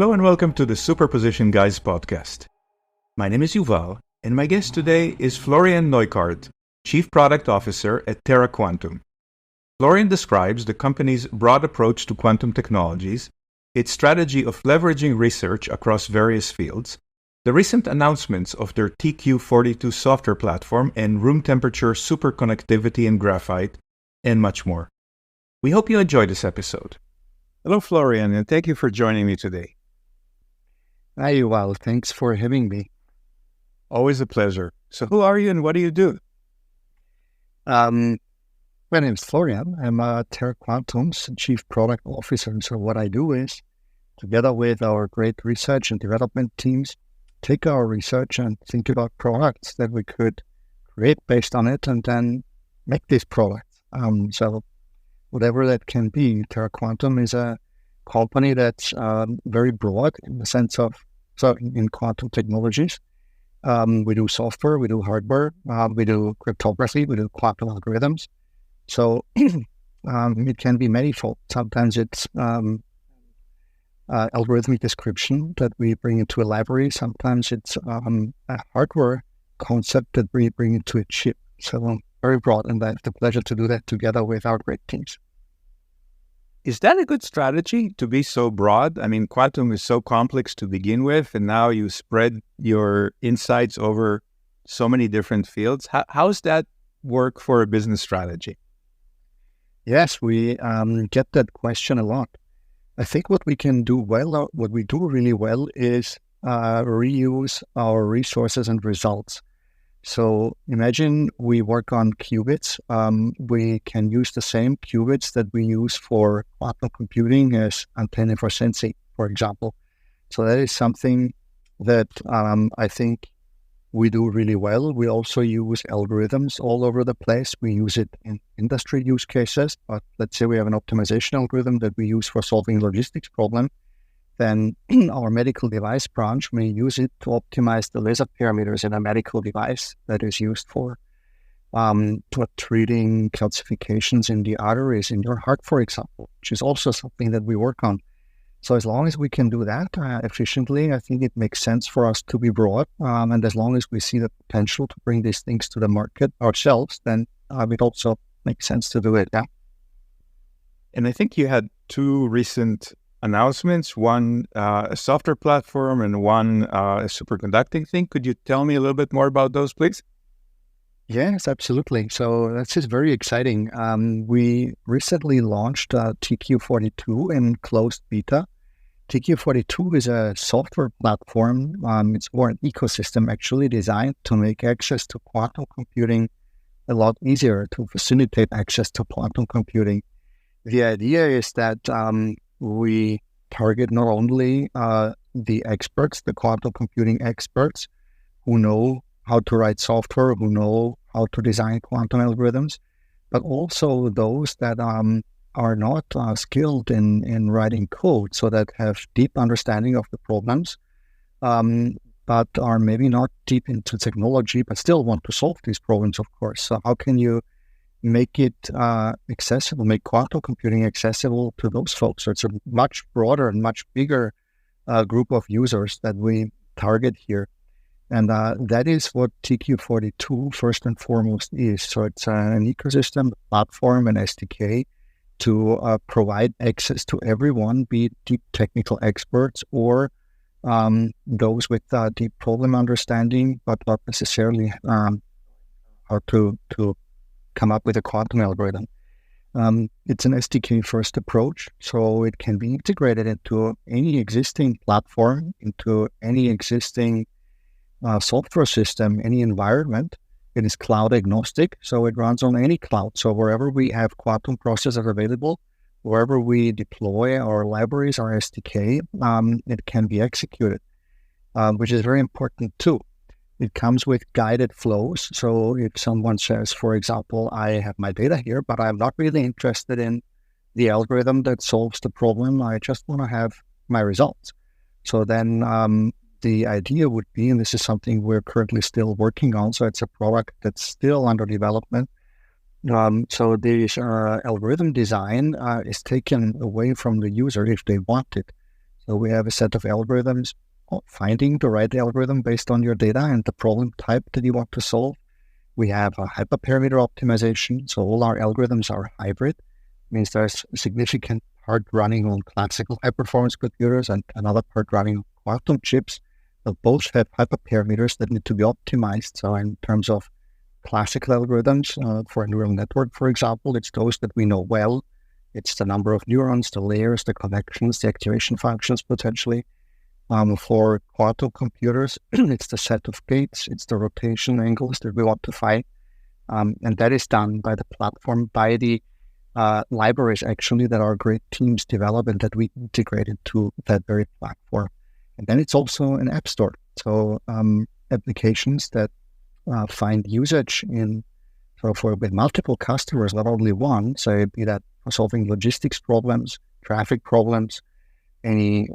Hello and welcome to the Superposition Guys podcast. My name is Yuval, and my guest today is Florian Neukart, Chief Product Officer at Terra Quantum. Florian describes the company's broad approach to quantum technologies, its strategy of leveraging research across various fields, the recent announcements of their TQ42 software platform and room temperature superconductivity in graphite, and much more. We hope you enjoy this episode. Hello, Florian, and thank you for joining me today. Hi, Yuval. Thanks for having me. Always a pleasure. So who are you and what do you do? My name is Florian. I'm Terra Quantum's Chief Product Officer. So what I do is, together with our great research and development teams, take our research and think about products that we could create based on it and then make these products. So whatever that can be, Terra Quantum is a company that's very broad in the sense of, in quantum technologies. We do software, we do hardware, we do cryptography, we do quantum algorithms. So it can be manifold. Sometimes it's algorithmic description that we bring into a library. Sometimes it's a hardware concept that we bring into a chip. So very broad, and I have the pleasure to do that together with our great teams. Is that a good strategy to be so broad? I mean, quantum is so complex to begin with, and now you spread your insights over so many different fields. How's that work for a business strategy? Yes, we get that question a lot. I think what we can do well, what we do really well is reuse our resources and results. So imagine we work on qubits. We can use the same qubits that we use for quantum computing as antenna for sensing, for example. So that is something that I think we do really well. We also use algorithms all over the place. We use it in industry use cases, but let's say we have an optimization algorithm that we use for solving a logistics problem. Then our medical device branch may use it to optimize the laser parameters in a medical device that is used for treating calcifications in the arteries in your heart, for example, which is also something that we work on. So as long as we can do that efficiently, I think it makes sense for us to be broad. And as long as we see the potential to bring these things to the market ourselves, then it also makes sense to do it. Yeah. And I think you had two recent announcements, one a software platform and one a superconducting thing. Could you tell me a little bit more about those, please? Yes, absolutely. So that's just very exciting. We recently launched TQ42 in closed beta. TQ42 is a software platform. It's more an ecosystem actually designed to make access to quantum computing a lot easier, to facilitate access to quantum computing. The idea is that we target not only the experts, the quantum computing experts who know how to write software, who know how to design quantum algorithms, but also those that are not skilled in writing code, so that have deep understanding of the problems, but are maybe not deep into technology, but still want to solve these problems, of course. So how can you make it accessible, make quantum computing accessible to those folks? So it's a much broader and much bigger group of users that we target here. And that is what TQ42 first and foremost is. So it's an ecosystem, platform, and SDK to provide access to everyone, be it deep technical experts or those with deep problem understanding, but not necessarily how to come up with a quantum algorithm. It's an SDK-first approach, so it can be integrated into any existing platform, into any existing software system, any environment. It is cloud agnostic, so it runs on any cloud. So wherever we have quantum processors available, wherever we deploy our libraries, our SDK, it can be executed, which is very important too. It comes with guided flows. So if someone says, for example, I have my data here, but I'm not really interested in the algorithm that solves the problem, I just want to have my results. So then the idea would be, and this is something we're currently still working on, so it's a product that's still under development. So this algorithm design is taken away from the user if they want it. So we have a set of algorithms, finding the right algorithm based on your data and the problem type that you want to solve. We have a hyperparameter optimization. So all our algorithms are hybrid. Means there's a significant part running on classical high-performance computers and another part running on quantum chips. So both have hyperparameters that need to be optimized. So in terms of classical algorithms for a neural network, for example, it's those that we know well. It's the number of neurons, the layers, the connections, the activation functions potentially. For quantum computers, it's the set of gates, it's the rotation angles that we want to find. And that is done by the platform, by the libraries actually that our great teams develop and that we integrate into that very platform. And then it's also an app store. So applications that find usage with multiple customers, not only one, so be that for solving logistics problems, traffic problems, any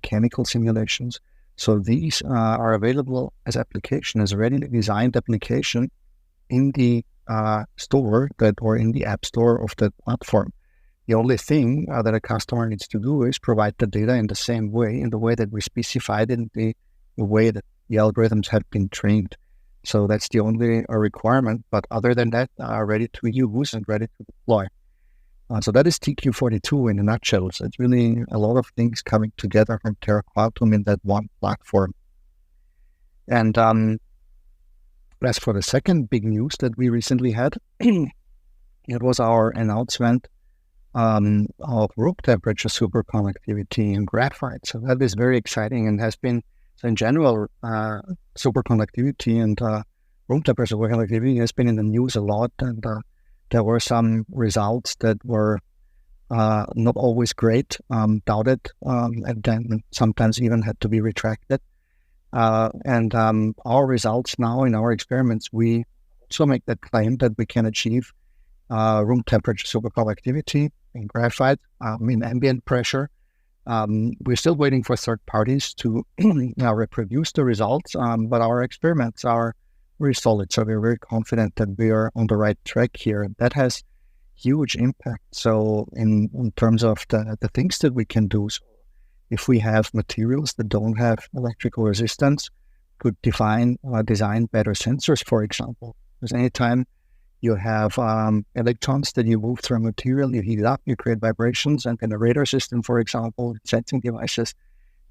chemical simulations. So these are available as application, as a readily designed application in the store or in the app store of the platform. The only thing that a customer needs to do is provide the data in the same way, in the way that we specified in the way that the algorithms have been trained. So that's the only requirement. But other than that, ready to use and ready to deploy. So that is TQ42 in a nutshell. So it's really a lot of things coming together from Terra Quantum in that one platform. And as for the second big news that we recently had, it was our announcement of room temperature superconductivity in graphite. So that is very exciting and has been, so in general, superconductivity and room temperature superconductivity has been in the news a lot. And there were some results that were not always great, doubted, and then sometimes even had to be retracted. And our results now in our experiments, we also make that claim that we can achieve room temperature superconductivity in graphite, in ambient pressure. We're still waiting for third parties to reproduce the results, but our experiments are very solid. So we're very confident that we are on the right track here. That has huge impact. So in terms of the things that we can do, so if we have materials that don't have electrical resistance, could design better sensors, for example. Because anytime you have electrons that you move through a material, you heat it up, you create vibrations, and in a radar system, for example, sensing devices,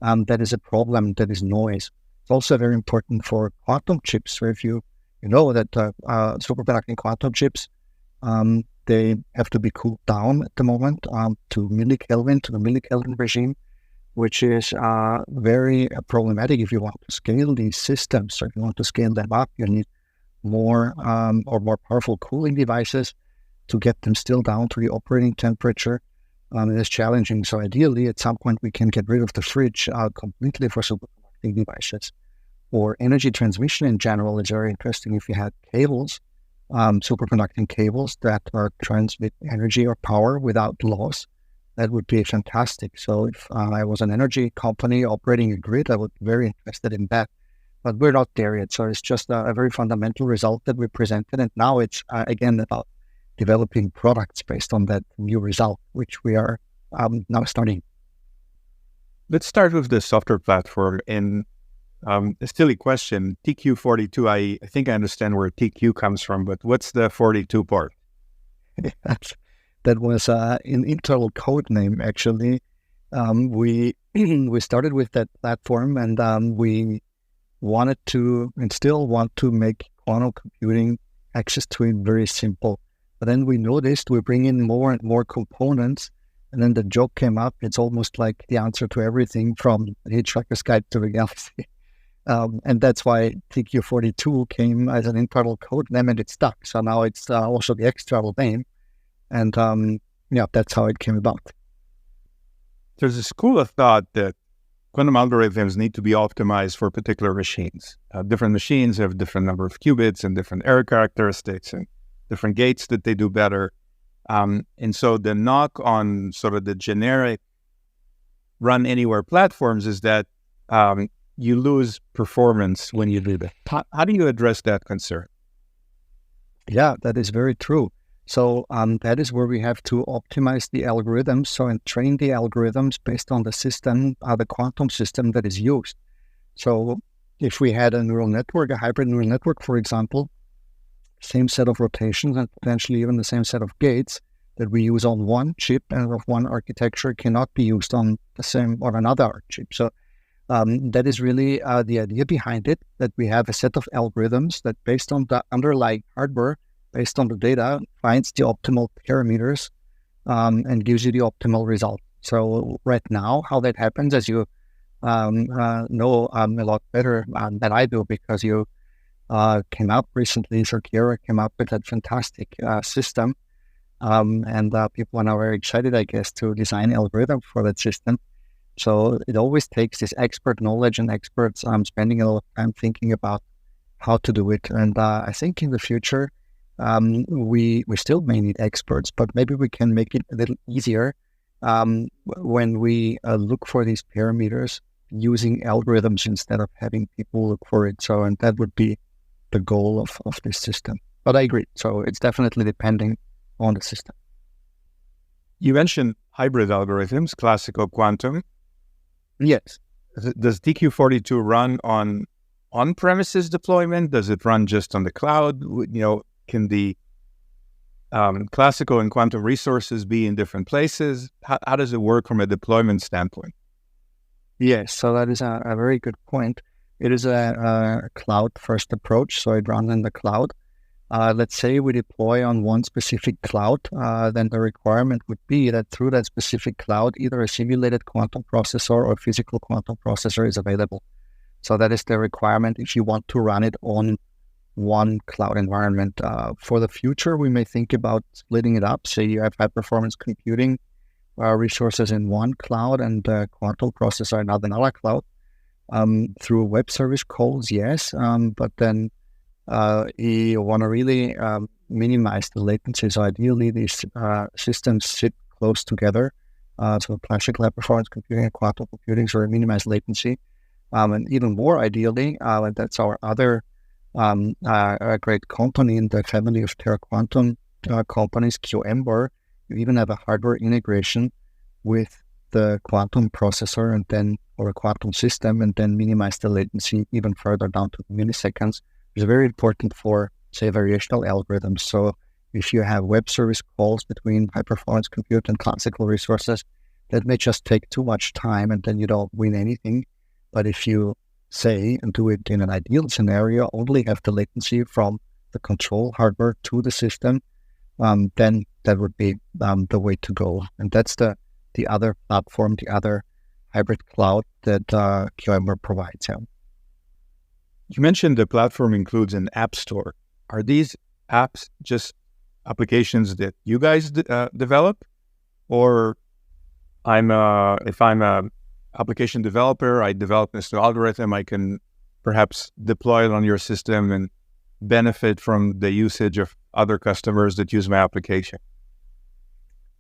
that is a problem, that is noise. It's also very important for quantum chips. So if you know that superconducting quantum chips, they have to be cooled down at the moment to the millikelvin regime, which is very problematic if you want to scale these systems. So if you want to scale them up, you need more powerful cooling devices to get them still down to the operating temperature. It is challenging. So ideally, at some point, we can get rid of the fridge completely for superconducting devices. Or energy transmission in general is very interesting. If you had cables, superconducting cables that transmit energy or power without loss, that would be fantastic. So if I was an energy company operating a grid, I would be very interested in that. But we're not there yet. So it's just a very fundamental result that we presented. And now it's, again, about developing products based on that new result, which we are now starting. Let's start with the software platform. And a silly question, TQ42, I think I understand where TQ comes from, but what's the 42 part? That was an internal code name, actually. We started with that platform, and we wanted to, and still want to, make quantum computing access to it very simple. But then we noticed we bring in more and more components, and then the joke came up. It's almost like the answer to everything from Hitchhiker's Guide to the Galaxy. And that's why TQ42 came as an internal code name, and it stuck. So now it's also the external name. And that's how it came about. There's a school of thought that quantum algorithms need to be optimized for particular machines. Different machines have different number of qubits and different error characteristics and different gates that they do better. And so the knock on sort of the generic run anywhere platforms is that you lose performance when you do that. How do you address that concern? Yeah, that is very true. So that is where we have to optimize the algorithms, and train the algorithms based on the system, the quantum system that is used. So if we had a neural network, a hybrid neural network, for example, same set of rotations and potentially even the same set of gates that we use on one chip and of one architecture cannot be used on the same or another chip. So that is really the idea behind it, that we have a set of algorithms that, based on the underlying hardware, based on the data, finds the optimal parameters and gives you the optimal result. So right now, how that happens, as you know a lot better than I do, because you came out recently, Terra came up with that fantastic system. And people are now very excited, I guess, to design algorithm for that system. So it always takes this expert knowledge and experts spending a lot of time thinking about how to do it. And I think in the future, we still may need experts, but maybe we can make it a little easier when we look for these parameters using algorithms instead of having people look for it. So, and that would be the goal of this system. But I agree. So it's definitely depending on the system. You mentioned hybrid algorithms, classical quantum. Yes. Does TQ42 run on on-premises deployment? Does it run just on the cloud? Can the classical and quantum resources be in different places? How does it work from a deployment standpoint? Yes, so that is a very good point. It is a cloud-first approach, so it runs in the cloud. Let's say we deploy on one specific cloud, then the requirement would be that through that specific cloud, either a simulated quantum processor or physical quantum processor is available. So that is the requirement if you want to run it on one cloud environment. For the future, we may think about splitting it up. Say you have high-performance computing resources in one cloud and quantum processor in another cloud. Through web service calls, yes, but then you want to really minimize the latency. So ideally, these systems sit close together. So classical high-performance computing and quantum computing, so minimize latency. And even more ideally, and that's our other a great company in the family of Terra Quantum companies, QM, you even have a hardware integration with the quantum processor or a quantum system, and then minimize the latency even further down to milliseconds. It's very important for, say, variational algorithms. So if you have web service calls between high-performance compute and classical resources, that may just take too much time, and then you don't win anything. But if you say, and do it in an ideal scenario, only have the latency from the control hardware to the system, then that would be the way to go. And that's the other platform, the other hybrid cloud that QM provides. Yeah. You mentioned the platform includes an app store. Are these apps just applications that you guys develop? Or if I'm a application developer, I develop this new algorithm, I can perhaps deploy it on your system and benefit from the usage of other customers that use my application?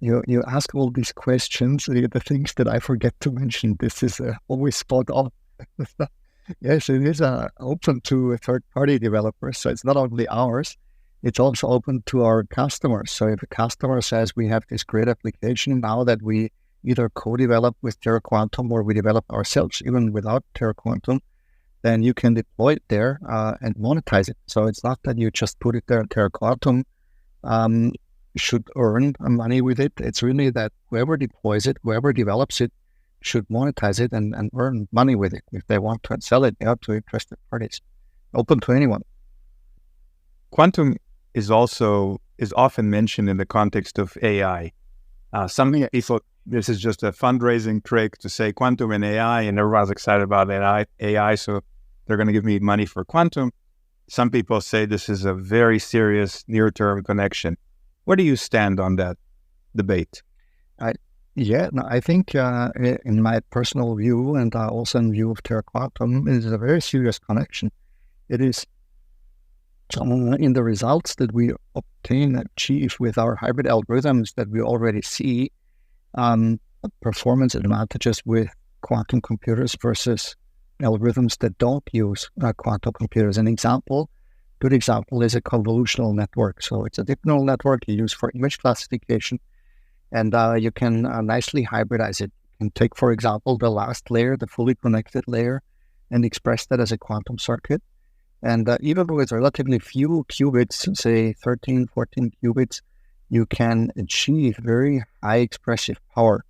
You ask all these questions, the things that I forget to mention. This is always spot on. Yes, it is open to third-party developers. So it's not only ours, it's also open to our customers. So if a customer says we have this great application now that we either co-develop with Terra Quantum or we develop ourselves, even without Terra Quantum, then you can deploy it there and monetize it. So it's not that you just put it there. Terra Quantum should earn money with it. It's really that whoever deploys it, whoever develops it, should monetize it and earn money with it. If they want to sell it to interested parties, open to anyone. Quantum is often mentioned in the context of AI. Some people, this is just a fundraising trick to say quantum and AI, and everyone's excited about AI, so they're going to give me money for quantum. Some people say this is a very serious near-term connection. Where do you stand on that debate? I think in my personal view, and also in view of Terra Quantum, it is a very serious connection. It is in the results that we achieve with our hybrid algorithms that we already see performance advantages with quantum computers versus algorithms that don't use quantum computers. An example good example is a convolutional network. So it's a deep neural network you use for image classification, and you can nicely hybridize it. You can take, for example, the last layer, the fully connected layer, and express that as a quantum circuit. And even with relatively few qubits, say 13, 14 qubits, you can achieve very high expressive power,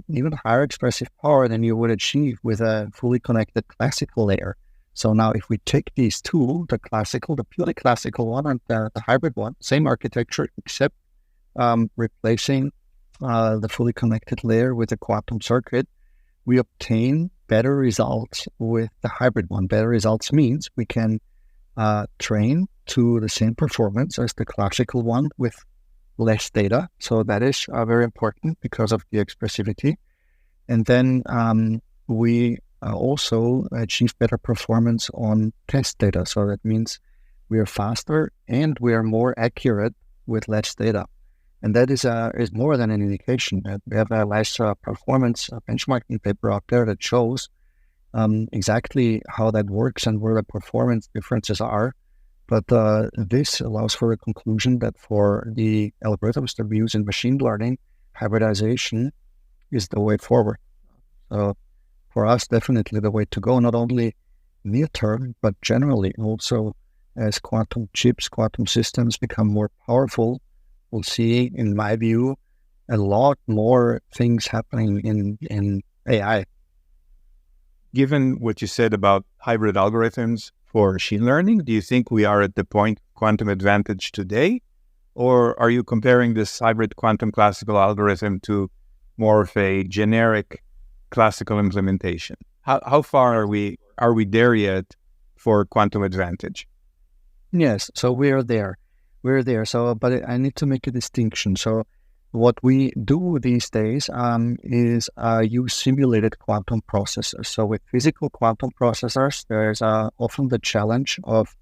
even higher expressive power than you would achieve with a fully connected classical layer. So now if we take these two, the purely classical one and the hybrid one, same architecture, except replacing the fully connected layer with a quantum circuit, we obtain better results with the hybrid one. Better results means we can train to the same performance as the classical one with less data. So that is very important because of the expressivity. And then we also achieve better performance on test data. So that means we are faster and we are more accurate with less data. And that is more than an indication. We have a nice performance benchmarking paper out there that shows exactly how that works and where the performance differences are. But this allows for a conclusion that for the algorithms that we use in machine learning, hybridization is the way forward. So for us, definitely the way to go, not only near term, but generally also as quantum chips, quantum systems become more powerful, we'll see, in my view, a lot more things happening in AI. Given what you said about hybrid algorithms for machine learning, do you think we are at the point of quantum advantage today? Or are you comparing this hybrid quantum classical algorithm to more of a generic classical implementation? How far are we there yet for quantum advantage? Yes, so we're there. So, but I need to make a distinction. So what we do these days is use simulated quantum processors. So with physical quantum processors, there's often the challenge of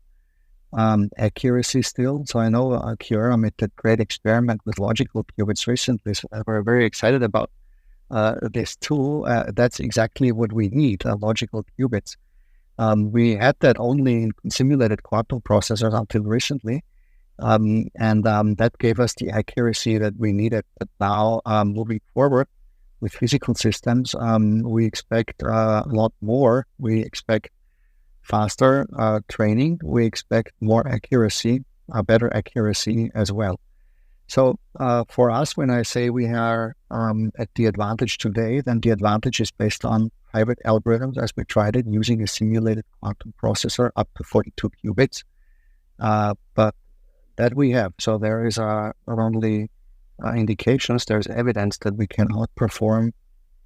accuracy still. So I know QRM made that great experiment with logical qubits recently. So we're very excited about this tool. That's exactly what we need, logical qubits. We had that only in simulated quantum processors until recently. And that gave us the accuracy that we needed. But now, moving forward with physical systems, we expect a lot more. We expect faster training. We expect more accuracy, better accuracy as well. So for us, when I say we are at the advantage today, then the advantage is based on hybrid algorithms as we tried it using a simulated quantum processor up to 42 qubits. But that we have. So there is not only indications, there's evidence that we can outperform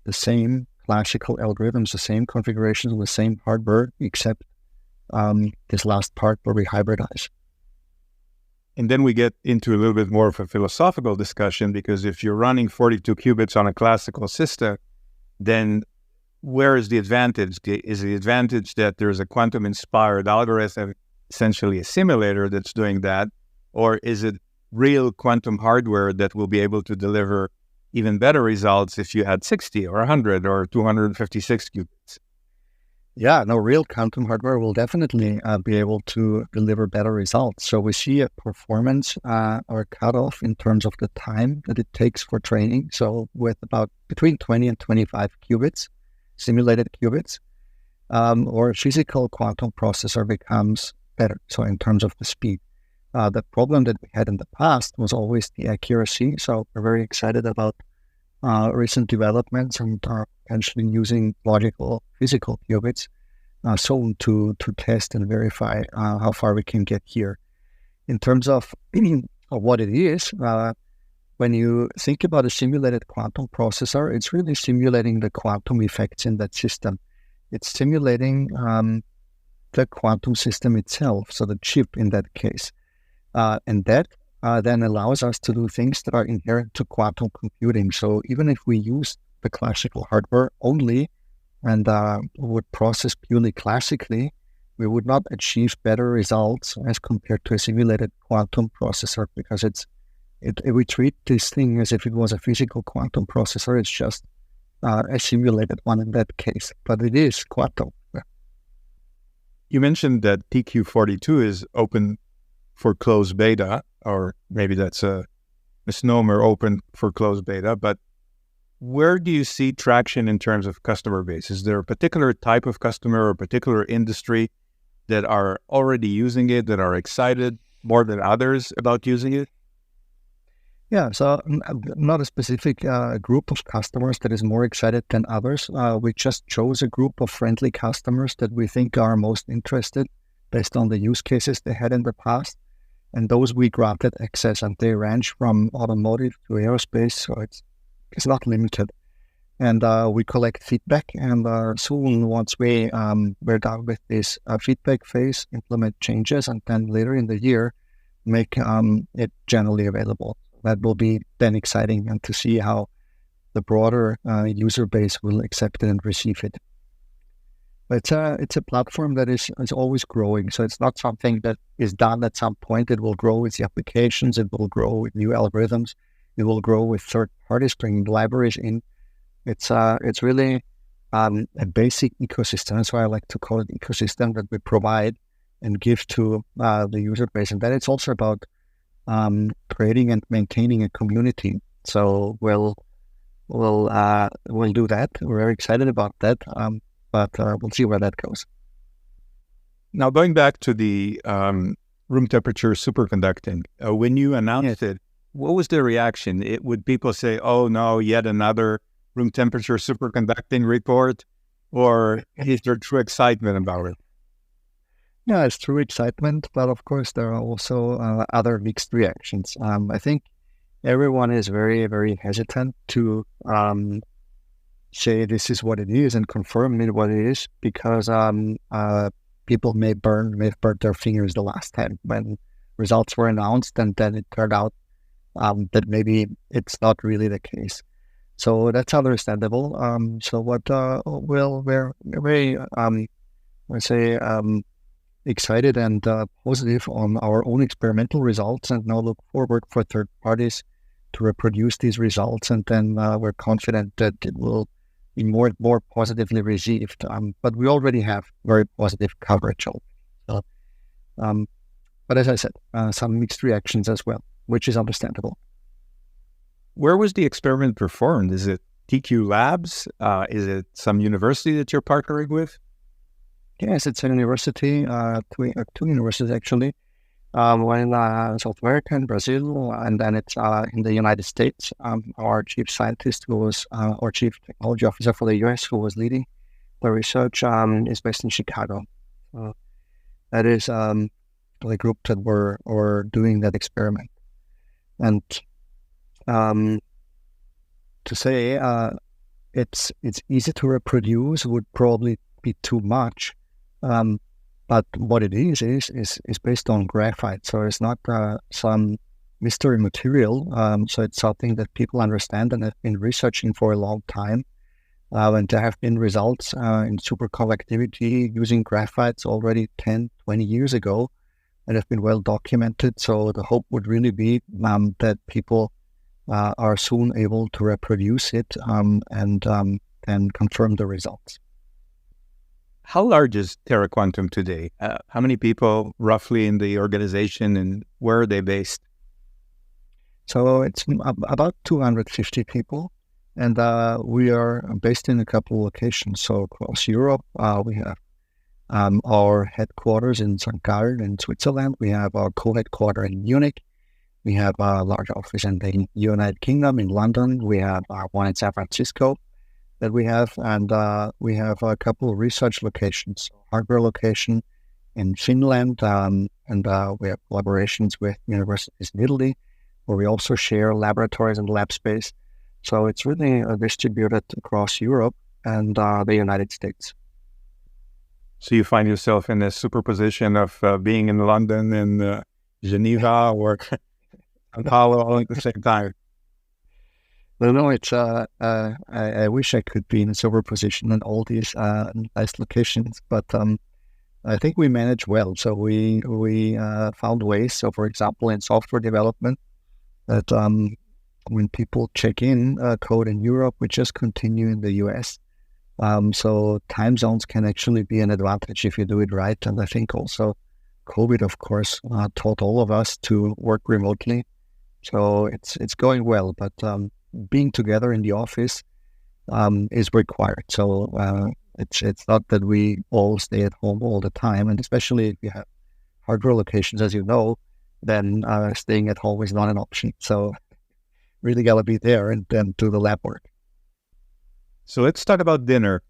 the same classical algorithms, the same configurations, the same hardware, except this last part where we hybridize. And then we get into a little bit more of a philosophical discussion, because if you're running 42 qubits on a classical system, then where is the advantage? Is the advantage that there's a quantum-inspired algorithm, essentially a simulator that's doing that? Or is it real quantum hardware that will be able to deliver even better results if you had 60 or 100 or 256 qubits? Yeah, no, real quantum hardware will definitely be able to deliver better results. So we see a performance or cutoff in terms of the time that it takes for training. So with about between 20 and 25 qubits, simulated qubits, or a physical quantum processor becomes better. So in terms of the speed. The problem that we had in the past was always the accuracy. So we're very excited about recent developments and potentially using logical physical qubits soon to test and verify how far we can get here. In terms of what it is, when you think about a simulated quantum processor, it's really simulating the quantum effects in that system. It's simulating the quantum system itself, so the chip in that case. And that then allows us to do things that are inherent to quantum computing. So even if we use the classical hardware only and would process purely classically, we would not achieve better results as compared to a simulated quantum processor, because we treat this thing as if it was a physical quantum processor. It's just a simulated one in that case, but it is quantum. You mentioned that TQ42 is open for closed beta, or maybe that's a misnomer, open for closed beta, but where do you see traction in terms of customer base? Is there a particular type of customer or a particular industry that are already using it, that are excited more than others about using it? Yeah, so not a specific group of customers that is more excited than others. We just chose a group of friendly customers that we think are most interested based on the use cases they had in the past. And those we granted access, and they range from automotive to aerospace, so it's not limited. And we collect feedback, and soon, once we're done with this feedback phase, implement changes, and then later in the year, make it generally available. That will be then exciting, and to see how the broader user base will accept it and receive it. But it's a platform that is always growing, so it's not something that is done at some point. It will grow with the applications, it will grow with new algorithms, it will grow with third parties bringing libraries in. It's really a basic ecosystem. That's why I like to call it ecosystem that we provide and give to the user base. And then it's also about creating and maintaining a community. So we'll do that. We're very excited about that. But we'll see where that goes. Now, going back to the room temperature superconducting, when you announced it, what was the reaction? Would people say, "Oh no, yet another room temperature superconducting report," or is there true excitement about it? Yeah, it's true excitement, but of course there are also other mixed reactions. I think everyone is very, very hesitant to say this is what it is and confirm it what it is, because people may burn their fingers the last time when results were announced, and then it turned out that maybe it's not really the case. So that's understandable. So what we're very excited and positive on our own experimental results, and now look forward for third parties to reproduce these results, and then we're confident that it will be more positively received. But we already have very positive coverage. So, but as I said, some mixed reactions as well, which is understandable. Where was the experiment performed? Is it TQ Labs? Is it some university that you're partnering with? Yes, it's a university, two universities actually. One in South America and Brazil, and then it's in the United States. Our chief scientist, who was our chief technology officer for the US, who was leading the research, is based in Chicago. That is the group that were doing that experiment. And to say it's easy to reproduce would probably be too much. But what it is based on graphite. So it's not some mystery material. So it's something that people understand and have been researching for a long time. And there have been results in superconductivity using graphites already 10, 20 years ago and have been well documented. So the hope would really be that people are soon able to reproduce it and confirm the results. How large is Terra Quantum today? How many people roughly in the organization, and where are they based? So it's about 250 people, and we are based in a couple of locations. So across Europe, we have our headquarters in St. Gallen in Switzerland. We have our co-headquarters in Munich. We have a large office in the United Kingdom, in London. We have one in San Francisco that we have, and we have a couple of research locations, hardware location in Finland, and we have collaborations with universities in Italy, where we also share laboratories and lab space. So it's really distributed across Europe and the United States. So you find yourself in a superposition of being in London and Geneva or Apollo all at the same time. No, it's. I wish I could be in a superposition in all these nice locations, but I think we manage well. So we found ways. So, for example, in software development, that when people check in code in Europe, we just continue in the US. So time zones can actually be an advantage if you do it right. And I think also COVID, of course, taught all of us to work remotely. So it's going well, but being together in the office is required. So it's not that we all stay at home all the time, and especially if you have hardware locations, as you know, then staying at home is not an option. So really got to be there and then do the lab work. So let's talk about dinner.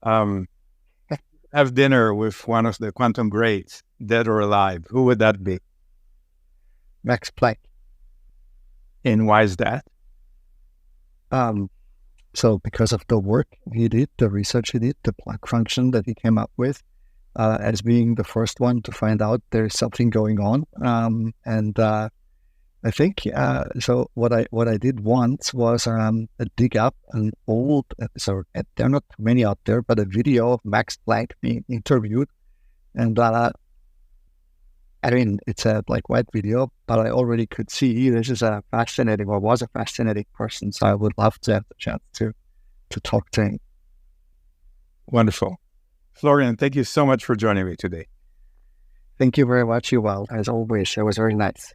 Have dinner with one of the quantum greats, dead or alive. Who would that be? Max Planck. And why is that? So because of the work he did, the research he did, the Planck function that he came up with, as being the first one to find out there's something going on. And I think so. What I did once was dig up an old. So there are not too many out there, but a video of Max Planck being interviewed, and I mean it's a black white video, but I already could see this is a fascinating or was a fascinating person. So I would love to have the chance to talk to him. Wonderful, Florian. Thank you so much for joining me today. Thank you very much, Yuval. As always, it was very nice.